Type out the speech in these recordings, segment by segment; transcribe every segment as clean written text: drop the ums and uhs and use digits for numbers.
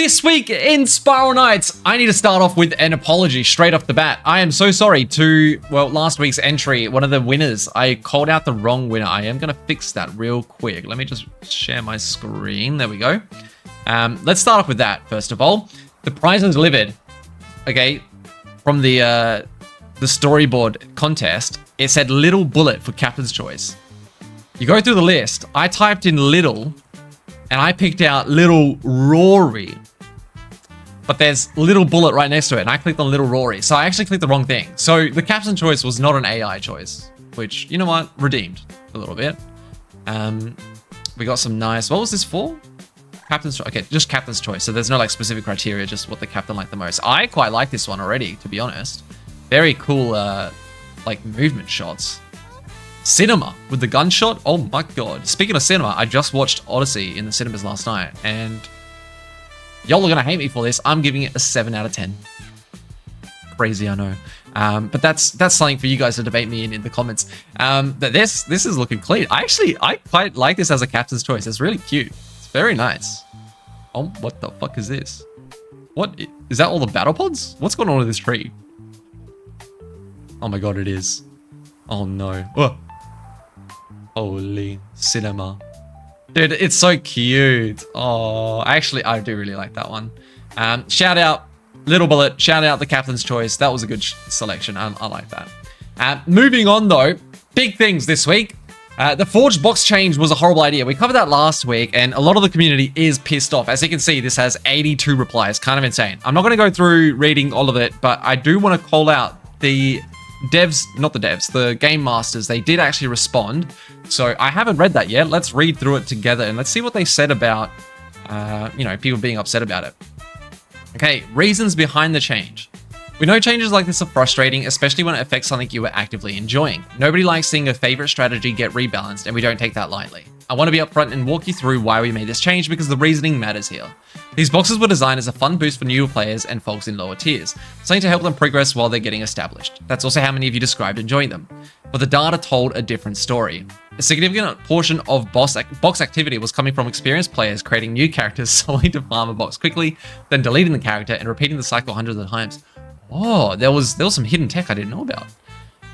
This week in Spiral Knights, I need to start off with an apology straight off the bat. I am so sorry to, well, last week's entry, one of the winners. I called out the wrong winner. I am going to fix that real quick. Let me just share my screen. There we go. Let's start off with that, first of all. The prizes delivered, okay, from the storyboard contest, it said Little Bullet for Captain's Choice. You go through the list. I typed in Little, and I picked out Little Rory. But there's Little Bullet right next to it, and I clicked on Little Rory. So I actually clicked the wrong thing. So the captain's choice was not an AI choice, which, you know what, redeemed a little bit. We got some nice, what was this for? Captain's choice, okay, just captain's choice. So there's no like specific criteria, just what the captain liked the most. I quite like this one already, to be honest. Very cool, like movement shots. Cinema with the gunshot. Oh my god. Speaking of cinema, I just watched Odyssey in the cinemas last night, and y'all are gonna hate me for this. I'm giving it a 7 out of 10. Crazy, I know. But that's something for you guys to debate me in the comments. That this is looking clean. I quite like this as a captain's choice. It's really cute. It's very nice. Oh, what the fuck is this? What is that? All the battle pods? What's going on with this tree? Oh my god, it is. Oh no. Oh. Holy cinema. Dude, it's so cute. Oh, actually, I do really like that one. Shout out Little Bullet. Shout out the captain's choice. That was a good selection. I like that. Moving on, though. Big things this week. The Forged box change was a horrible idea. We covered that last week, and a lot of the community is pissed off. As you can see, this has 82 replies. Kind of insane. I'm not going to go through reading all of it, but I do want to call out the devs, not the devs, the game masters. They did actually respond. So I haven't read that yet. Let's read through it together and let's see what they said about, you know, people being upset about it. Okay, reasons behind the change. We know changes like this are frustrating, especially when it affects something you are actively enjoying. Nobody likes seeing a favorite strategy get rebalanced, and we don't take that lightly. I want to be upfront and walk you through why we made this change because the reasoning matters here. These boxes were designed as a fun boost for newer players and folks in lower tiers, something to help them progress while they're getting established. That's also how many of you described enjoying them. But the data told a different story. A significant portion of box activity was coming from experienced players creating new characters solely to farm a box quickly, then deleting the character and repeating the cycle hundreds of times. Oh, there was some hidden tech I didn't know about.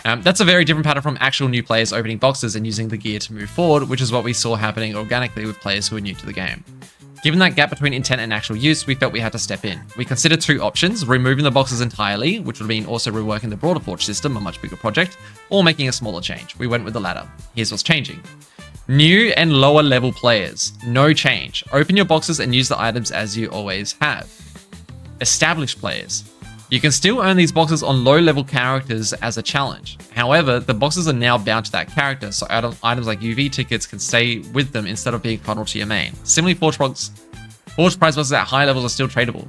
That's a very different pattern from actual new players opening boxes and using the gear to move forward, which is what we saw happening organically with players who are new to the game. Given that gap between intent and actual use, we felt we had to step in. We considered two options: removing the boxes entirely, which would mean also reworking the broader Forge system, a much bigger project, or making a smaller change. We went with the latter. Here's what's changing. New and lower level players, no change. Open your boxes and use the items as you always have. Established players. You can still earn these boxes on low-level characters as a challenge. However, the boxes are now bound to that character, so items like UV tickets can stay with them instead of being funneled to your main. Similarly, Forge prize boxes at high levels are still tradable.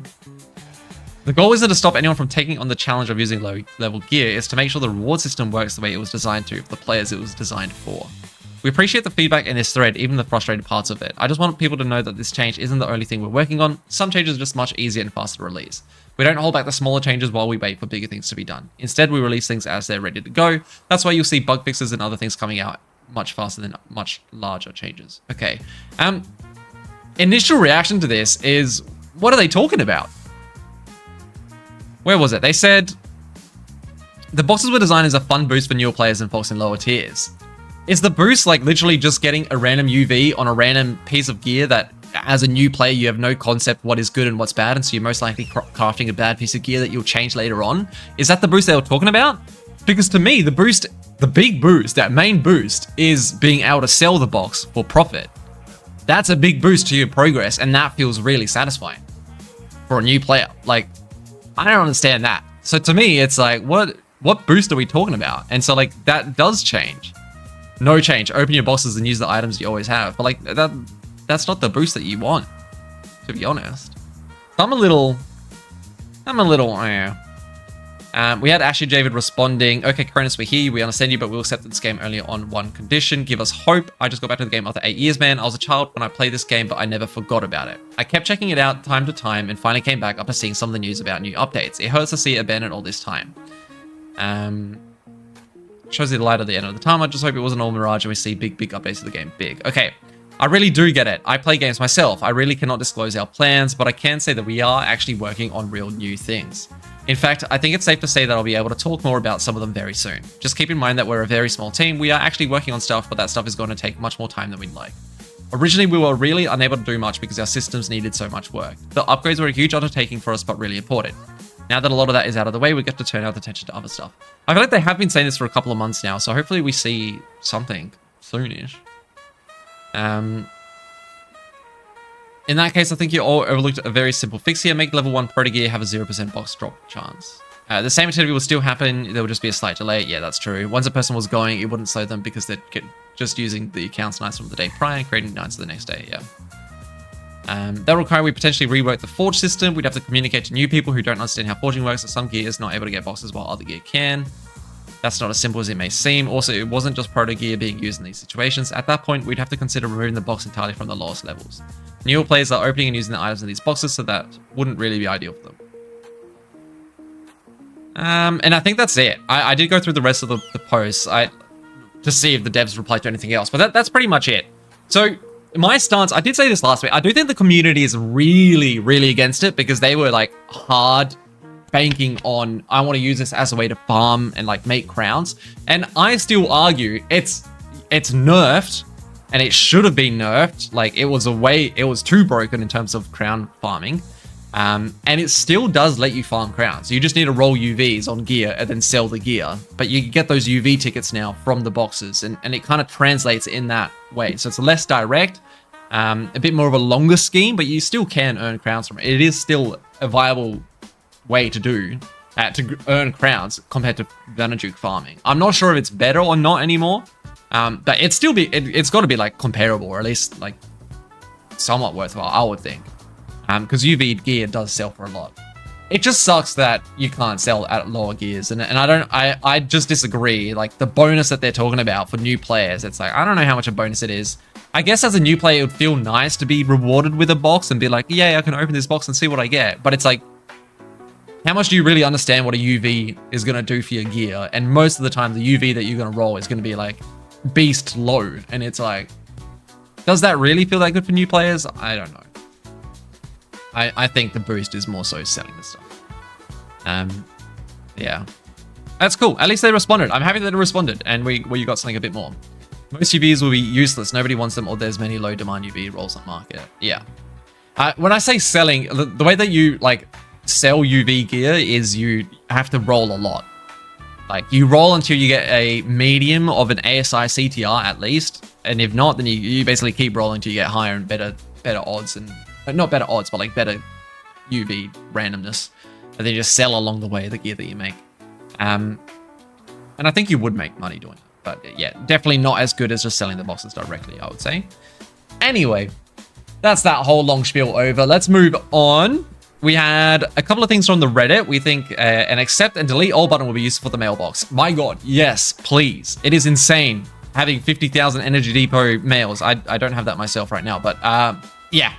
The goal isn't to stop anyone from taking on the challenge of using low-level gear, it's to make sure the reward system works the way it was designed to for the players it was designed for. We appreciate the feedback in this thread, even the frustrated parts of it. I just want people to know that this change isn't the only thing we're working on. Some changes are just much easier and faster to release. We don't hold back the smaller changes while we wait for bigger things to be done. Instead, we release things as they're ready to go. That's why you'll see bug fixes and other things coming out much faster than much larger changes. Okay. Initial reaction to this is, what are they talking about? Where was it? They said the boxes were designed as a fun boost for newer players and folks in lower tiers. Is the boost like literally just getting a random UV on a random piece of gear that as a new player, you have no concept what is good and what's bad, and so you're most likely crafting a bad piece of gear that you'll change later on? Is that the boost they were talking about? Because to me, the big boost, that main boost, is being able to sell the box for profit. That's a big boost to your progress, and that feels really satisfying for a new player. Like, I don't understand that. So to me, it's like, what boost are we talking about? And so like, that does change. No change. Open your boxes and use the items you always have. But like, that's not the boost that you want, to be honest. I'm a little, we had Ashley David responding, okay, Cronus, we hear you, we understand you, but we'll accept this game only on one condition. Give us hope. I just got back to the game after 8 years, man. I was a child when I played this game, but I never forgot about it. I kept checking it out time to time and finally came back after seeing some of the news about new updates. It hurts to see it abandoned all this time. Shows you the light at the end of the tunnel. I just hope it wasn't all mirage and we see big updates to the game. Big. Okay. I really do get it. I play games myself. I really cannot disclose our plans, but I can say that we are actually working on real new things. In fact, I think it's safe to say that I'll be able to talk more about some of them very soon. Just keep in mind that we're a very small team. We are actually working on stuff, but that stuff is going to take much more time than we'd like. Originally, we were really unable to do much because our systems needed so much work. The upgrades were a huge undertaking for us, but really important. Now that a lot of that is out of the way, we get to turn our attention to other stuff. I feel like they have been saying this for a couple of months now, so hopefully we see something soonish. In that case, I think you all overlooked a very simple fix here. Make level 1 proto gear have a 0% box drop chance. The same activity will still happen. There will just be a slight delay. Yeah, that's true. Once a person was going, it wouldn't slow them because they'd get just using the accounts nights from the day prior and creating nights the next day. Yeah. That will require we potentially rework the forge system. We'd have to communicate to new people who don't understand how forging works, so some gear is not able to get boxes while other gear can. That's not as simple as it may seem. Also, it wasn't just proto gear being used in these situations. At that point, we'd have to consider removing the box entirely from the lowest levels. Newer players are opening and using the items in these boxes, so that wouldn't really be ideal for them. And I think that's it. I did go through the rest of the posts to see if the devs replied to anything else, but that's pretty much it. So my stance, I did say this last week, I do think the community is really, really against it because they were like hard banking on, I want to use this as a way to farm and like make crowns. And I still argue it's nerfed and it should have been nerfed. Like it was too broken in terms of crown farming. And it still does let you farm crowns. You just need to roll UVs on gear and then sell the gear. But you get those UV tickets now from the boxes and it kind of translates in that way. So it's less direct, a bit more of a longer scheme, but you still can earn crowns from it. It is still a viable way to do to earn crowns compared to Vanajuk farming. I'm not sure if it's better or not anymore, but it's got to be like comparable or at least like somewhat worthwhile, I would think. Because UV gear does sell for a lot. It just sucks that you can't sell at lower gears, and I just disagree. Like the bonus that they're talking about for new players, it's like I don't know how much a bonus it is. I guess as a new player, it would feel nice to be rewarded with a box and be like, yeah, I can open this box and see what I get. But it's like, how much do you really understand what a UV is going to do for your gear? And most of the time, the UV that you're going to roll is going to be like beast low, and it's like, does that really feel that good for new players? I don't know. I think the boost is more so selling the stuff. Yeah. That's cool. At least they responded. I'm happy that they responded and we got something a bit more. Most UVs will be useless. Nobody wants them or there's many low demand UV rolls on market. Yeah. When I say selling, the way that you like sell UV gear is you have to roll a lot. Like you roll until you get a medium of an ASI CTR at least. And if not, then you basically keep rolling until you get higher and better odds and not better odds, but like better UV randomness. And then you just sell along the way the gear that you make. And I think you would make money doing it. But yeah, definitely not as good as just selling the boxes directly, I would say. Anyway, that's that whole long spiel over. Let's move on. We had a couple of things from the Reddit. We think an accept and delete all button will be useful for the mailbox. My God, yes, please. It is insane having 50,000 Energy Depot mails. I don't have that myself right now, but yeah.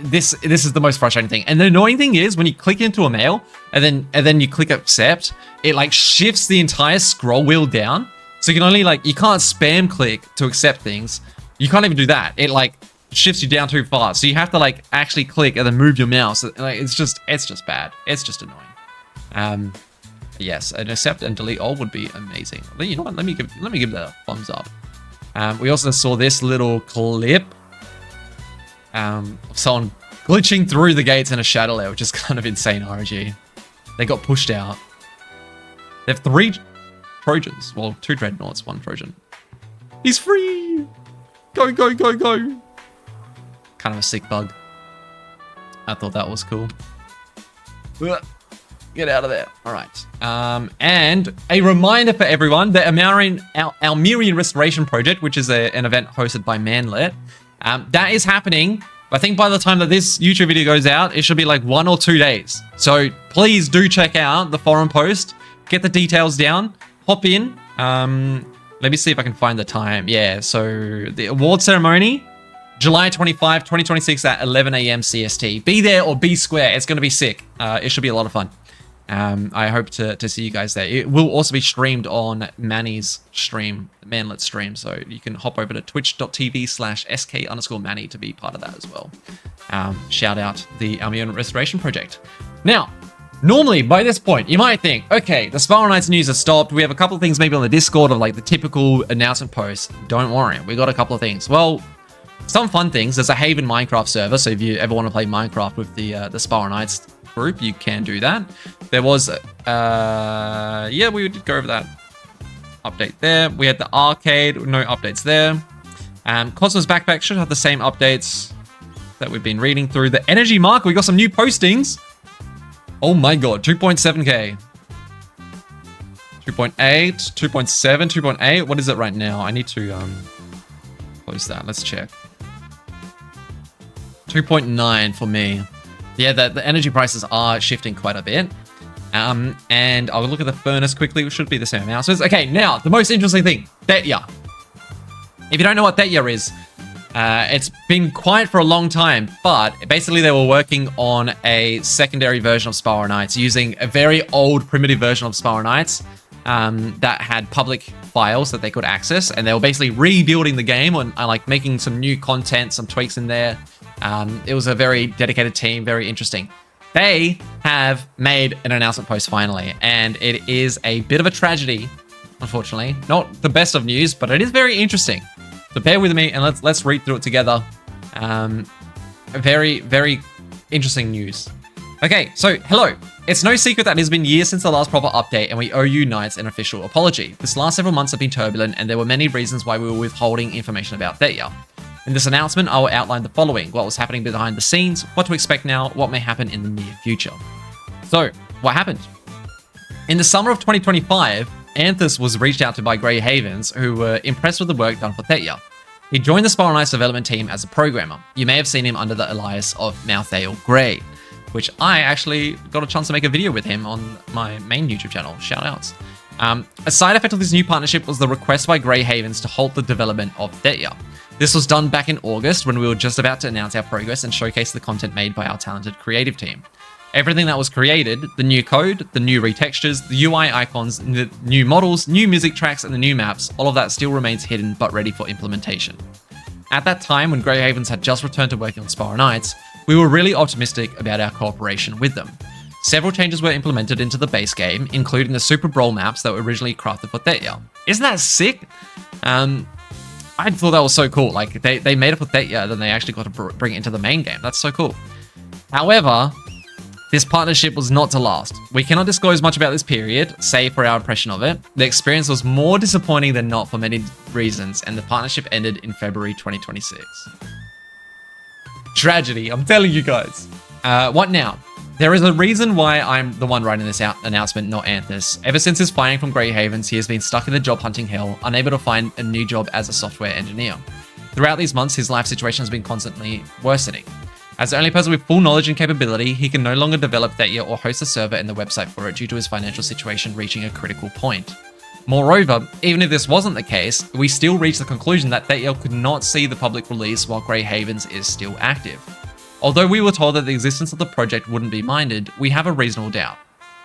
This is the most frustrating thing. And the annoying thing is when you click into a mail and then you click accept, it like shifts the entire scroll wheel down. So you can only you can't spam click to accept things. You can't even do that. It like shifts you down too far. So you have to like actually click and then move your mouse. Like it's just bad. It's just annoying. Yes, an accept and delete all would be amazing. But you know what? Let me give that a thumbs up. We also saw this little clip. Of someone glitching through the gates in a shadow layer, which is kind of insane RNG. They got pushed out. They have 3 Trojans. Well, 2 Dreadnoughts, 1 Trojan. He's free! Go, go, go, go! Kind of a sick bug. I thought that was cool. Get out of there. All right. And a reminder for everyone, the Almerian Restoration Project, which is an event hosted by Manlet, that is happening. I think by the time that this YouTube video goes out, it should be like 1 or 2 days. So please do check out the forum post, get the details down, hop in. Let me see if I can find the time. Yeah, so the award ceremony, July 25, 2026 at 11 a.m. CST. Be there or be square. It's going to be sick. It should be a lot of fun. I hope to see you guys there. It will also be streamed on Manny's stream, Manlet's stream, so you can hop over to twitch.tv/sk_Manny to be part of that as well. Shout out the Albion Restoration Project. Now, normally by this point, you might think, okay, the Spiral Knights news has stopped. We have a couple of things maybe on the Discord of like the typical announcement posts. Don't worry, we got a couple of things. Well, some fun things. There's a Haven Minecraft server, so if you ever want to play Minecraft with the Spiral Knights group, you can do that. There was yeah, we did go over that update there. We had the arcade, no updates there. Cosmos Backpack should have the same updates that we've been reading through. The energy mark, we got some new postings. Oh my god, 2.7k, 2.8, 2.7, 2.8. What is it right now? I need to close that. Let's check. 2.9 for me. Yeah, the energy prices are shifting quite a bit. And I'll look at the furnace quickly, which should be the same amount. So okay, now, the most interesting thing, Thetya. If you don't know what Thetya is, it's been quiet for a long time, but basically they were working on a secondary version of Spiral Knights using a very old primitive version of Spiral Knights that had public files that they could access, and they were basically rebuilding the game and like making some new content, some tweaks in there. It was a very dedicated team, very interesting. They have made an announcement post finally, and it is a bit of a tragedy, unfortunately. Not the best of news, but it is very interesting. So bear with me and let's read through it together. Very, very interesting news. Okay, so hello. It's no secret that it has been years since the last proper update, and we owe you Knights an official apology. This last several months have been turbulent, and there were many reasons why we were withholding information about Thetya. In this announcement, I will outline the following: what was happening behind the scenes, what to expect now, what may happen in the near future. So, what happened? In the summer of 2025, Anthus was reached out to by Grey Havens, who were impressed with the work done for Thetya. He joined the Spiral Knights development team as a programmer. You may have seen him under the alias of Mouthail Grey, which I actually got a chance to make a video with him on my main YouTube channel. Shout outs. A side effect of this new partnership was the request by Grey Havens to halt the development of Thetya. This was done back in August when we were just about to announce our progress and showcase the content made by our talented creative team. Everything that was created, the new code, the new retextures, the UI icons, the new models, new music tracks, and the new maps, all of that still remains hidden but ready for implementation. At that time, when Grey Havens had just returned to working on Spiral Knights, we were really optimistic about our cooperation with them. Several changes were implemented into the base game, including the Super Brawl maps that were originally crafted for Thetya. Isn't that sick? I thought that was so cool. Like, they made it for Thetya, then they actually got to bring it into the main game. That's so cool. However, this partnership was not to last. We cannot disclose much about this period, save for our impression of it. The experience was more disappointing than not for many reasons, and the partnership ended in February 2026. Tragedy, I'm telling you guys. What now? There is a reason why I'm the one writing this announcement, not Anthus. Ever since his firing from Grey Havens, he has been stuck in the job hunting hell, unable to find a new job as a software engineer. Throughout these months, his life situation has been constantly worsening. As the only person with full knowledge and capability, he can no longer develop Thetya or host a server and the website for it due to his financial situation reaching a critical point. Moreover, even if this wasn't the case, we still reached the conclusion that Thetya could not see the public release while Grey Havens is still active. Although we were told that the existence of the project wouldn't be minded, we have a reasonable doubt.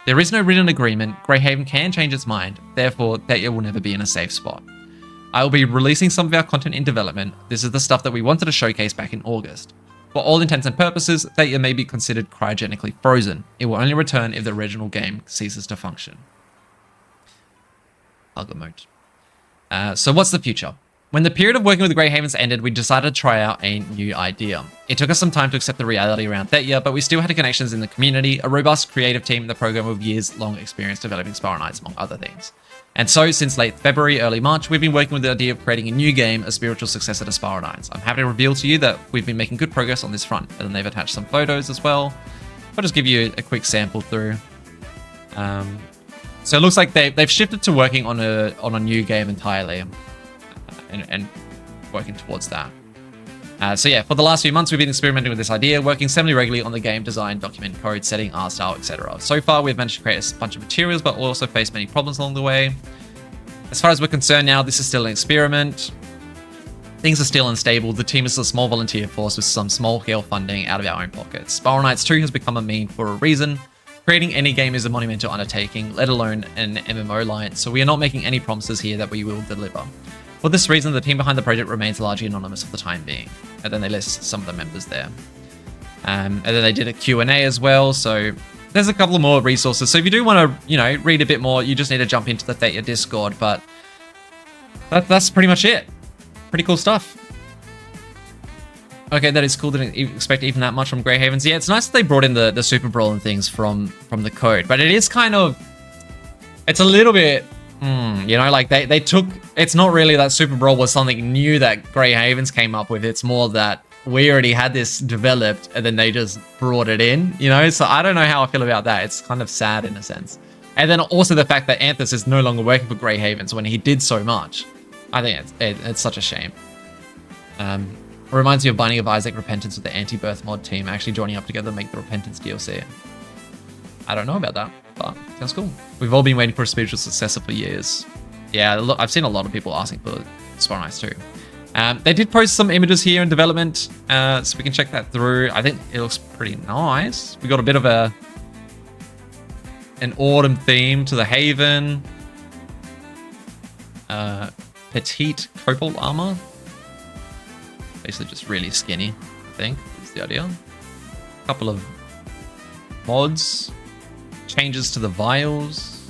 There is no written agreement, Grey Haven can change its mind, therefore Thetya will never be in a safe spot. I will be releasing some of our content in development. This is the stuff that we wanted to showcase back in August. For all intents and purposes, Thetya may be considered cryogenically frozen. It will only return if the original game ceases to function. Hug emote. So what's the future? When the period of working with the Grey Havens ended, we decided to try out a new idea. It took us some time to accept the reality around Thetya, but we still had connections in the community, a robust creative team in the program with years-long experience developing Spiral Knights, among other things. And so, since late February, early March, we've been working with the idea of creating a new game, a spiritual successor to Spiral Knights. I'm happy to reveal to you that we've been making good progress on this front, and then they've attached some photos as well. I'll just give you a quick sample through. So it looks like they've shifted to working on a new game entirely. And working towards that. So yeah, for the last few months, we've been experimenting with this idea, working semi-regularly on the game design, document code, setting, art style, etc. So far, we've managed to create a bunch of materials, but also faced many problems along the way. As far as we're concerned now, this is still an experiment. Things are still unstable. The team is a small volunteer force with some small-scale funding out of our own pockets. Spiral Knights 2 has become a meme for a reason. Creating any game is a monumental undertaking, let alone an MMO alliance, so we are not making any promises here that we will deliver. For this reason, the team behind the project remains largely anonymous for the time being. And then they list some of the members there. And then they did a Q&A as well, so there's a couple more resources. So if you do want to, you know, read a bit more, you just need to jump into the Thetya Discord, but that's pretty much it. Pretty cool stuff. Okay, that is cool. Didn't expect even that much from Grey Havens. Yeah, it's nice that they brought in the Super Brawl and things from the code, but it is kind of, it's a little bit, you know, like they took, it's not really that Super Brawl was something new that Grey Havens came up with. It's more that we already had this developed and then they just brought it in, you know? So I don't know how I feel about that. It's kind of sad in a sense. And then also the fact that Anthus is no longer working for Grey Havens when he did so much. I think it's such a shame. It reminds me of Binding of Isaac Repentance with the anti-birth mod team actually joining up together to make the Repentance DLC. I don't know about that, but sounds cool. We've all been waiting for a spiritual successor for years. Yeah, look, I've seen a lot of people asking for Spiral Knights too. They did post some images here in development, so we can check that through. I think it looks pretty nice. We got a bit of an autumn theme to the Haven. Petite cobalt armor. Basically just really skinny, I think, is the idea. A couple of mods. Changes to the vials.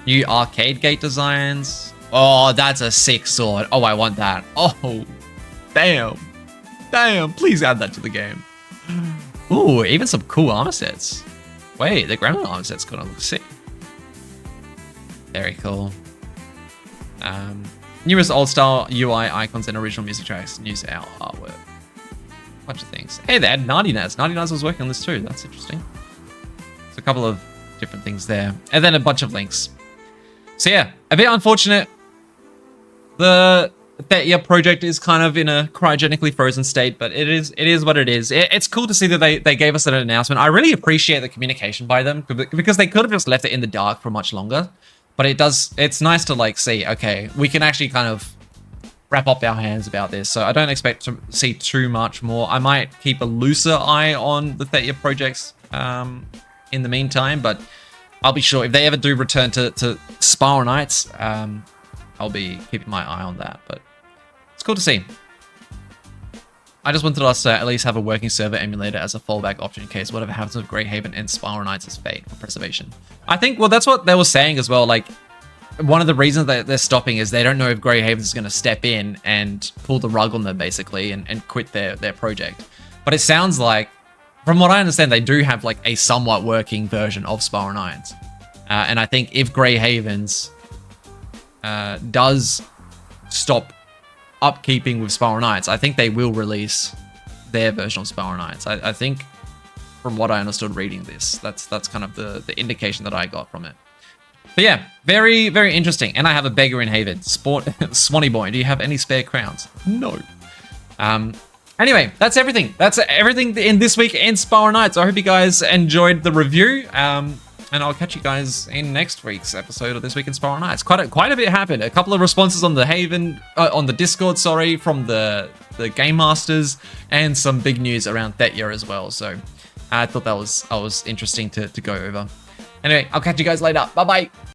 New arcade gate designs. Oh, that's a sick sword. Oh, I want that. Oh, damn. Damn, please add that to the game. Ooh, even some cool armor sets. Wait, the gremlin armor set's gonna look sick. Very cool. Newest old-style UI icons and original music tracks. News artwork. Bunch of things. Hey, they had Nardy Naz. Nardy Naz was working on this too. That's interesting. So a couple of different things there. And then a bunch of links. So yeah, a bit unfortunate. The Thetya project is kind of in a cryogenically frozen state, but it is what it is. It's cool to see that they gave us an announcement. I really appreciate the communication by them because they could have just left it in the dark for much longer. But it's nice to like see, okay, we can actually kind of wrap up our hands about this. So I don't expect to see too much more. I might keep a looser eye on the Thetya projects in the meantime, but I'll be sure if they ever do return to Spiral Knights, I'll be keeping my eye on that. But it's cool to see. I just wanted us to at least have a working server emulator as a fallback option in case whatever happens with Grey Haven and Spiral Knights' fate for preservation. I think, well, that's what they were saying as well. Like, one of the reasons that they're stopping is they don't know if Grey Haven is going to step in and pull the rug on them, basically, and quit their project. But it sounds like, from what I understand, they do have, like, a somewhat working version of Spiral Knights. And I think if Grey Havens does stop upkeeping with Spiral Knights, I think they will release their version of Spiral Knights. I think, from what I understood reading this, that's kind of the indication that I got from it. But yeah, very, very interesting. And I have a beggar in Haven. Swanee Boy, do you have any spare crowns? No. Anyway, that's everything. That's everything in this week in Spiral Knights. I hope you guys enjoyed the review. And I'll catch you guys in next week's episode of This Week in Spiral Knights. Quite a bit happened. A couple of responses on the Haven, on the Discord, sorry, from the Game Masters, and some big news around Thetya as well. So I thought that was interesting to go over. Anyway, I'll catch you guys later. Bye-bye.